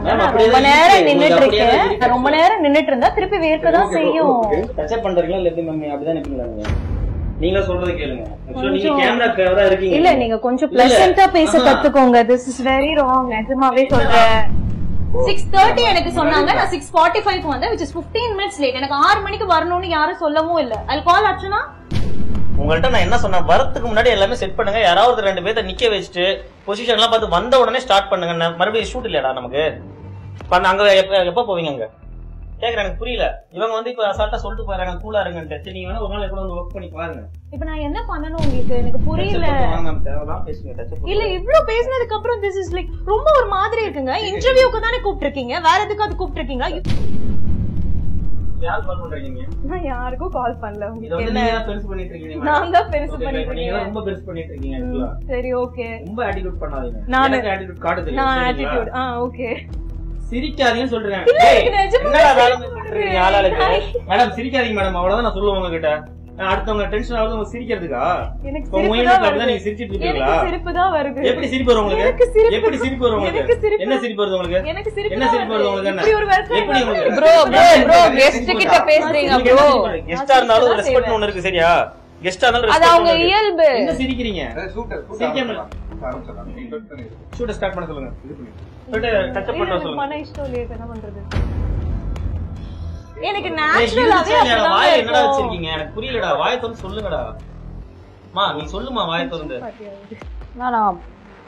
ரொம்ப நேரம் நின்னுட்டு இருக்கேன். ரொம்ப நேரம் நின்னுட்டு இருந்தா திருப்பி வேர்க்கதான் செய்யும். டச் பண்றீங்களா இல்ல எப்படி மம்மி? அப்படிதான் நிப்பீங்களா? நீங்க சொல்றது கேளுங்க. நீங்க கேமரா கவரா இருக்கீங்க. இல்ல நீங்க கொஞ்சம் பிளசன்ட்டா பேச கத்துக்கோங்க. This is very wrong. நிஜமாவே சொல்றேன். 6:30 எனக்கு சொன்னாங்க. நான் 6:45க்கு வந்தேன், which is 15 minutes late. எனக்கு 6 மணிக்கு வரணும்னு யாரும் சொல்லவும் இல்ல. I'll call Archana. உங்கள்ட்ட நான் என்ன சொன்னேன், வரதுக்கு முன்னாடி எல்லாமே செட் பண்ணுங்க. யாராவது 2 பேர்த்த நிக்க வச்சுட்டு பொசிஷன் எல்லாம் பார்த்து வந்த உடனே ஸ்டார்ட் பண்ணுங்க. மறுபடியும் ஷூட் இல்லையாடா நமக்கு? அங்க எப்ப போவீங்க? அங்க கேக்குறேன், எனக்கு புரியல. இவங்க வந்து இப்ப அசால்ட்டா சொல்லிட்டு போறாங்க கூலா இருங்கன்னு. நீங்க வேணா ஒரு நாள் கூட வந்து ஒர்க் பண்ணி பாருங்க. இப்ப நான் என்ன பண்ணனும் உங்களுக்கு? எனக்கு புரியல. இல்ல இவ்ளோ பேசினதுக்கு அப்புறம் this is like ரொம்ப ஒரு மாதிரி இருக்குங்க. இன்டர்வியூக்கு தானே கூப்பிட்டிருக்கீங்க, வேற எதுக்காவது கூப்பிட்டிருக்கீங்களா? யார் கால் பண்றீங்க? நான் யாருக்கும் கால் பண்ணல. இது வந்து நீங்க தான் பெருசு பண்ணிட்டு இருக்கீங்க. நான் தான் பெருசு பண்ணிட்டு இருக்கேன். நீங்க ரொம்ப பெருசு பண்ணிட்டு இருக்கீங்க actually. சரி ஓகே. ரொம்ப ஆட்டிட்யூட் பண்ணாதீங்க. நான் ஆட்டிட்யூட் காட்ட தெரியும். நான் ஆட்டிட்யூட் ஓகே. சிரிக்காதீங்கன்னு சொல்றேன். என்னடா வேலை பண்றீங்க ஆளாளுக்கு? மேடம் சிரிக்காதீங்க மேடம், அவ்வளவுதான் நான் சொல்லுவேன் உங்ககிட்ட. அடுத்தவங்க டென்ஷன் ஆகுது உங்க சிரிக்கிறதுக்கா? எனக்கு சிரிச்சிட்டு இருக்கீங்களா? சிரிப்பு தான் வருது. எப்படி சிரிப்பு வரும் உங்களுக்கு? எப்படி சிரிப்பு வரும் உங்களுக்கு? என்ன சிரிப்பு வருது உங்களுக்கு? என்ன சிரிப்பு வருது உங்களுக்கு? எப்படி உங்களுக்கு? ப்ரோ கெஸ்ட் கிட்ட பேசுறீங்க ப்ரோ. கெஸ்டா இருந்தாலும் ரெஸ்பெக்ட் ஒன்னு இருக்கு சரியா? கெஸ்டா இருந்தாலும் அது அவங்க இயல்பு. என்ன சிரிக்கிறீங்க? சிரிக்காம ஷூட் ஸ்டார்ட் பண்ண சொல்லுங்க. டச் அப் பண்ண சொல்லுங்க. மன இஷ்டம் இல்லையே, என்ன பண்றது? எனக்கு நேச்சுரலாவே வாய் என்னடா வச்சிருக்கீங்க? எனக்கு புரியலடா. வாய் திறந்து சொல்லுங்கடா. மா நீ சொல்லுமா வாய் திறந்து. நான்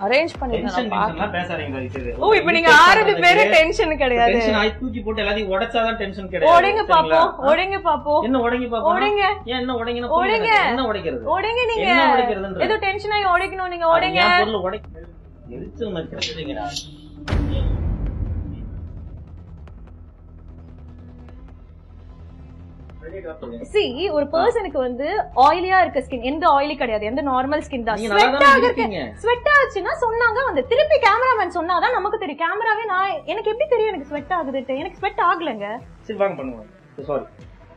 அரேஞ்ச் பண்ணிட்டேன். டென்ஷன் பேசாதீங்க தயவுசெய்து. ஓ இப்போ நீங்க 6 பேர் டென்ஷன் கிடையாது. டென்ஷன் ஆயி தூக்கி போட்டு எல்லாத்தையும் உடைச்சாதான் டென்ஷன் கிடையாது. ஓடுங்க பாப்போம், ஓடுங்க பாப்போம். என்ன ஓடுங்க பாப்போம்? ஓடுங்க. ஏன் என்ன ஓடுங்கனா? ஓடுங்க. என்ன உடைக்கிறது? ஓடுங்க நீங்க. என்ன உடைக்கிறதுன்ற? ஏதோ டென்ஷன் ஆயி ஓடிக்கணும் நீங்க. ஓடுங்க. ஏன் பொருள் உடைக்கிறது? எரிச்சல் மச்சறீங்கடா. See, ஒரு பர்சனுக்கு வந்து ஆயிலியா இருக்க ஸ்கின், எந்த ஆயிலி கிடையாது, எந்த நார்மல் ஸ்கின் தான். ஸ்வெட் ஆச்சுன்னா சொன்னாங்க வந்து திருப்பி கேமராமேன் சொன்னாதான் நமக்கு தெரியும். கேமராவே நான் எனக்கு எப்படி தெரியும் எனக்கு ஸ்வெட் ஆகுதுட்டு? எனக்கு ஸ்வெட் ஆகலங்க. சரி வாங்க பண்ணுங்க. சாரி.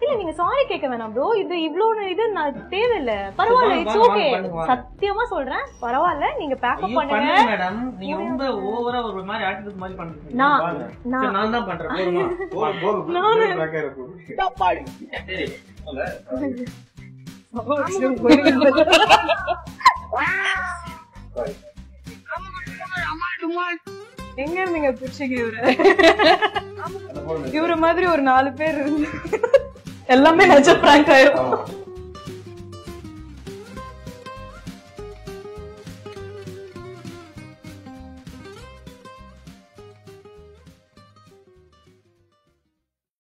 இல்ல நீங்க சாரி கேட்க வேணாம் ப்ரோ. இது இவ்ளோ இது நான் தேவையில்ல. பரவாயில்ல, இட்ஸ் ஓகே. சத்தியமா சொல்றேன் பரவாயில்ல. நீங்க பேக்கப் பண்ணுங்க மேடம். நீங்க ரொம்ப ஓவரா ஒரு மாதிரி ஆட்டிட்யூட் மாதிரி பண்றீங்க. நான் தான் பண்றேன். போடுமா போடு பேக்கா இருக்கு. டப்பாடி. சரி சொல்ல. எங்க இருந்தீங்க பிடிச்சிங்க இவர மாதிரி ஒரு 4 பேர் இருந்து எல்லாமே நிஜ பிராங்க் ஆயிரும்.